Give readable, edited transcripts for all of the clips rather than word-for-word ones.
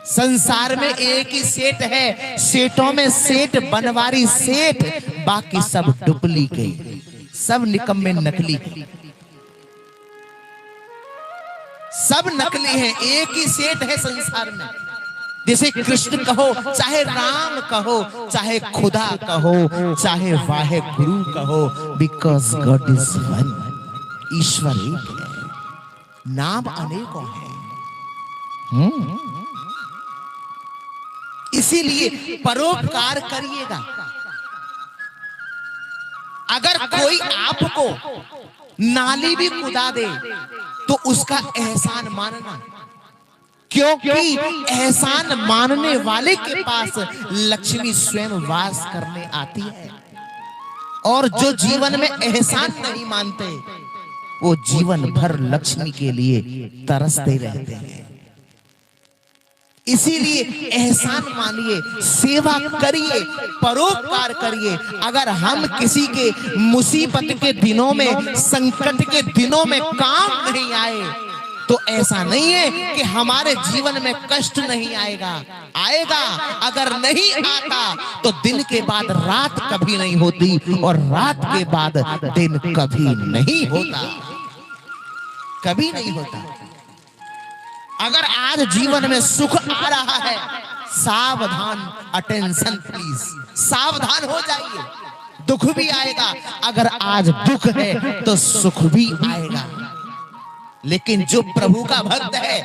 संसार में एक ही सेठ है, सेठों में सेठ बनवारी सेठ, बाकी सब डुप्लीकेट, सब निकम्मे नकली, सब नकली हैं। एक ही सेठ है संसार में। जैसे कृष्ण कहो, चाहे राम कहो, चाहे खुदा कहो, चाहे वाहे गुरु कहो, बिकॉज गॉड इज वन, ईश्वर एक है, नाम अनेकों हैं। इसीलिए परोपकार करिएगा। अगर कोई आपको नाली भी कुदा दे तो उसका एहसान मानना, क्योंकि एहसान मानने वाले के पास लक्ष्मी स्वयं वास करने आती है। और जो जीवन में एहसान नहीं मानते वो जीवन भर लक्ष्मी के लिए तरसते रहते हैं। इसीलिए एहसान मानिए, सेवा करिए, परोपकार करिए। अगर हम किसी के मुसीबत के दिनों में, संकट के दिनों में काम नहीं आए तो ऐसा नहीं है कि हमारे जीवन में कष्ट नहीं आएगा, आएगा। अगर नहीं आता तो दिन के बाद रात कभी नहीं होती और रात के बाद दिन कभी नहीं होता, कभी नहीं होता। अगर आज जीवन में सुख आ रहा है, सावधान, अटेंशन प्लीज, सावधान हो जाइए। दुख भी आएगा, अगर आज दुख है तो सुख भी आएगा। लेकिन जो प्रभु का भक्त है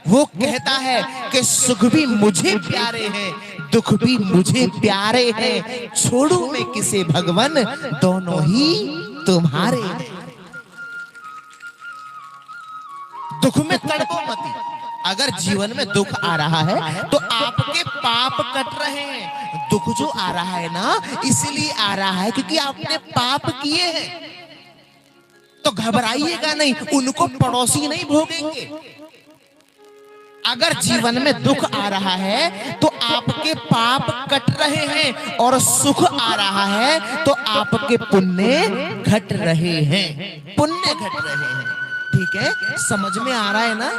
वो कहता है कि सुख भी मुझे प्यारे हैं, दुख भी मुझे प्यारे हैं, छोड़ू मैं किसे भगवन, दोनों ही तुम्हारे हैं। दुख में तड़पो मत। अगर जीवन में दुख आ रहा है तो आपके पाप कट रहे हैं। दुख जो आ रहा है ना, इसलिए आ रहा है क्योंकि आपने पाप किए हैं। तो घबराइएगा नहीं, उनको पड़ोसी नहीं भोगेंगे। अगर जीवन में दुख आ रहा है तो आपके पाप कट रहे हैं, और सुख आ रहा है तो आपके पुण्य घट रहे हैं, पुण्य घट रहे हैं। ठीक है, समझ में आ रहा है ना?